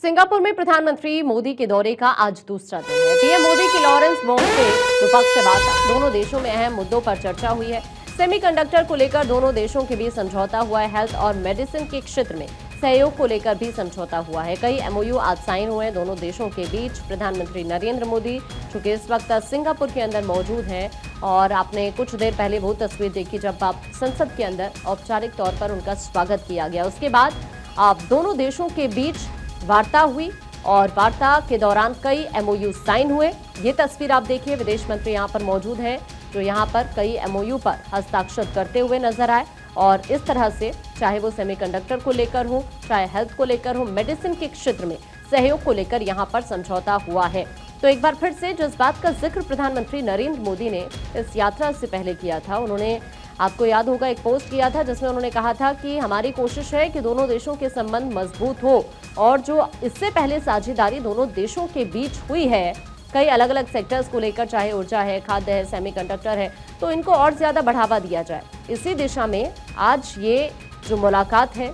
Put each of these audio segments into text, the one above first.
Singapore में प्रधानमंत्री मोदी के दौरे का आज दूसरा दिन है। पीएम मोदी की लॉरेंस वॉंग से द्विपक्षीय वार्ता, दोनों देशों में अहम मुद्दों पर चर्चा हुई है। सेमीकंडक्टर को लेकर दोनों देशों के बीच समझौता हुआ है। हेल्थ और मेडिसिन के क्षेत्र में सहयोग को लेकर भी समझौता हुआ है। कई एमओयू आज साइन हुए हैं दोनों देशों के बीच। प्रधानमंत्री नरेंद्र मोदी चूंकि इस वक्त सिंगापुर के अंदर मौजूद हैं और आपने कुछ देर पहले वो तस्वीर देखी जब आप संसद के अंदर औपचारिक तौर पर उनका स्वागत किया गया। उसके बाद आप दोनों देशों के बीच वार्ता हुई और वार्ता के दौरान कई एमओयू साइन हुए। ये तस्वीर आप देखिए, विदेश मंत्री यहां पर मौजूद हैं जो यहां पर कई एमओयू पर हस्ताक्षर करते हुए नजर आए। और इस तरह से चाहे वो सेमीकंडक्टर को लेकर हो, चाहे हेल्थ को लेकर हो, मेडिसिन के क्षेत्र में सहयोग को लेकर यहां पर समझौता हुआ है। तो एक बार फिर से जिस बात का जिक्र प्रधानमंत्री नरेंद्र मोदी ने इस यात्रा से पहले किया था, उन्होंने आपको याद होगा एक पोस्ट किया था जिसमें उन्होंने कहा था कि हमारी कोशिश है कि दोनों देशों के संबंध मजबूत हो और जो इससे पहले साझेदारी दोनों देशों के बीच हुई है कई अलग अलग सेक्टर्स को लेकर, चाहे ऊर्जा है, खाद्य है, सेमीकंडक्टर है, तो इनको और ज्यादा बढ़ावा दिया जाए। इसी दिशा में आज ये जो मुलाकात है,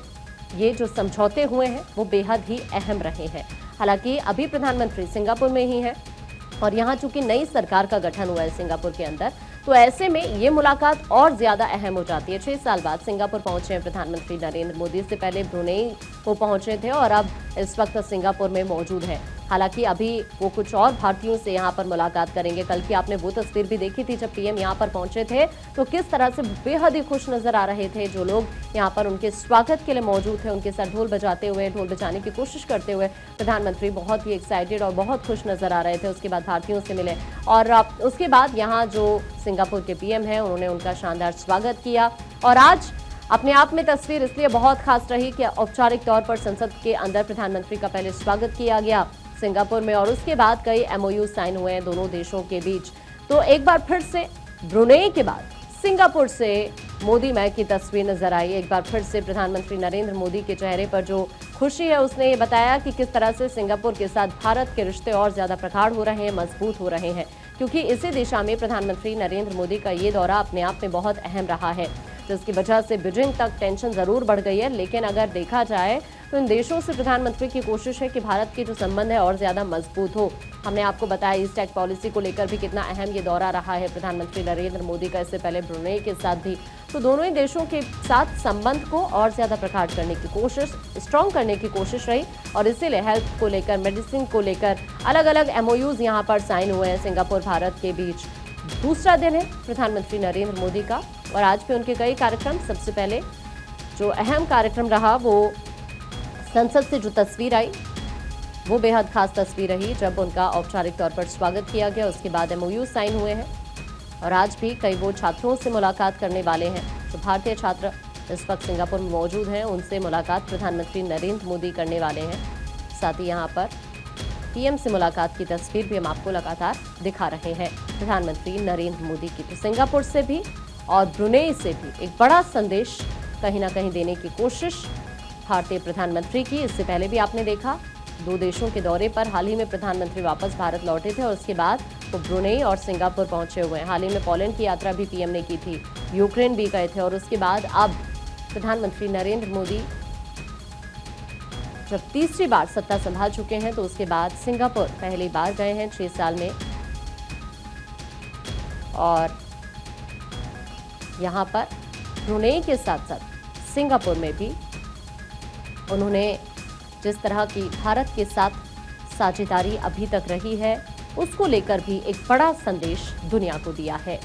ये जो समझौते हुए हैं वो बेहद ही अहम रहे हैं। हालांकि अभी प्रधानमंत्री सिंगापुर में ही हैं और यहाँ चूंकि नई सरकार का गठन हुआ है सिंगापुर के अंदर, तो ऐसे में ये मुलाकात और ज्यादा अहम हो जाती है। 6 साल बाद सिंगापुर पहुंचे हैं प्रधानमंत्री नरेंद्र मोदी। इससे पहले ब्रुनेई वो पहुंचे थे और अब इस वक्त सिंगापुर में मौजूद है। हालांकि अभी वो कुछ और भारतीयों से यहाँ पर मुलाकात करेंगे। कल की आपने वो तस्वीर भी देखी थी जब पीएम यहाँ पर पहुंचे थे तो किस तरह से बेहद ही खुश नजर आ रहे थे। जो लोग यहाँ पर उनके स्वागत के लिए मौजूद थे, उनके साथ ढोल बजाते हुए, ढोल बजाने की कोशिश करते हुए प्रधानमंत्री बहुत ही एक्साइटेड और बहुत खुश नजर आ रहे थे। उसके बाद भारतीयों से मिले और उसके बाद यहाँ जो सिंगापुर के पीएम हैं उन्होंने उनका शानदार स्वागत किया। और आज अपने आप में तस्वीर इसलिए बहुत खास रही कि औपचारिक तौर पर संसद के अंदर प्रधानमंत्री का पहले स्वागत किया गया सिंगापुर में और उसके बाद कई एमओयू साइन हुए हैं दोनों देशों के बीच। तो एक बार फिर से ब्रुनेई के बाद सिंगापुर से मोदी मैक की तस्वीर नजर आई। एक बार फिर से प्रधानमंत्री नरेंद्र मोदी के चेहरे पर जो खुशी है उसने ये बताया कि किस तरह से सिंगापुर के साथ भारत के रिश्ते और ज्यादा प्रगाढ़ हो रहे हैं, मजबूत हो रहे हैं, क्योंकि इसी दिशा में प्रधानमंत्री नरेंद्र मोदी का ये दौरा अपने आप में बहुत अहम रहा है, जिसकी वजह से बीजिंग तक टेंशन जरूर बढ़ गई है। लेकिन अगर देखा जाए तो इन देशों से प्रधानमंत्री की कोशिश है कि भारत के जो संबंध है और ज्यादा मजबूत हो। हमने आपको बताया ईस्ट टैक पॉलिसी को लेकर भी कितना अहम ये दौरा रहा है प्रधानमंत्री नरेंद्र मोदी का, इससे पहले ब्रुनेई के साथ भी। तो दोनों ही देशों के साथ संबंध को और ज्यादा प्रगाढ़ करने की कोशिश, स्ट्रॉन्ग करने की कोशिश रही और इसीलिए हेल्थ को लेकर, मेडिसिन को लेकर अलग अलग एमओयूज यहाँ पर साइन हुए हैं सिंगापुर भारत के बीच। दूसरा दिन है प्रधानमंत्री नरेंद्र मोदी का और आज भी उनके कई कार्यक्रम। सबसे पहले जो अहम कार्यक्रम रहा वो संसद से जो तस्वीर आई वो बेहद खास तस्वीर रही जब उनका औपचारिक तौर पर स्वागत किया गया। उसके बाद एमओयू साइन हुए हैं और आज भी कई वो छात्रों से मुलाकात करने वाले हैं जो भारतीय छात्र इस वक्त सिंगापुर में मौजूद हैं। उनसे मुलाकात प्रधानमंत्री नरेंद्र मोदी करने वाले हैं। साथ ही यहाँ पर पीएम से मुलाकात की तस्वीर भी हम आपको लगातार दिखा रहे हैं प्रधानमंत्री नरेंद्र मोदी की। तो सिंगापुर से भी और ब्रुनेई से भी एक बड़ा संदेश कहीं ना कहीं देने की कोशिश भारतीय प्रधानमंत्री की। इससे पहले भी आपने देखा 2 देशों के दौरे पर हाल ही में प्रधानमंत्री वापस भारत लौटे थे और उसके बाद वो ब्रुनेई और सिंगापुर पहुंचे हुए हैं। हाल ही में पोलैंड की यात्रा भी पीएम ने की थी, यूक्रेन भी गए थे और उसके बाद अब प्रधानमंत्री नरेंद्र मोदी जब तीसरी बार सत्ता संभाल चुके हैं तो उसके बाद सिंगापुर पहली बार गए हैं 6 साल में। और यहाँ पर ब्रुनेई के साथ साथ सिंगापुर में भी उन्होंने जिस तरह की भारत के साथ साझेदारी अभी तक रही है उसको लेकर भी एक बड़ा संदेश दुनिया को दिया है।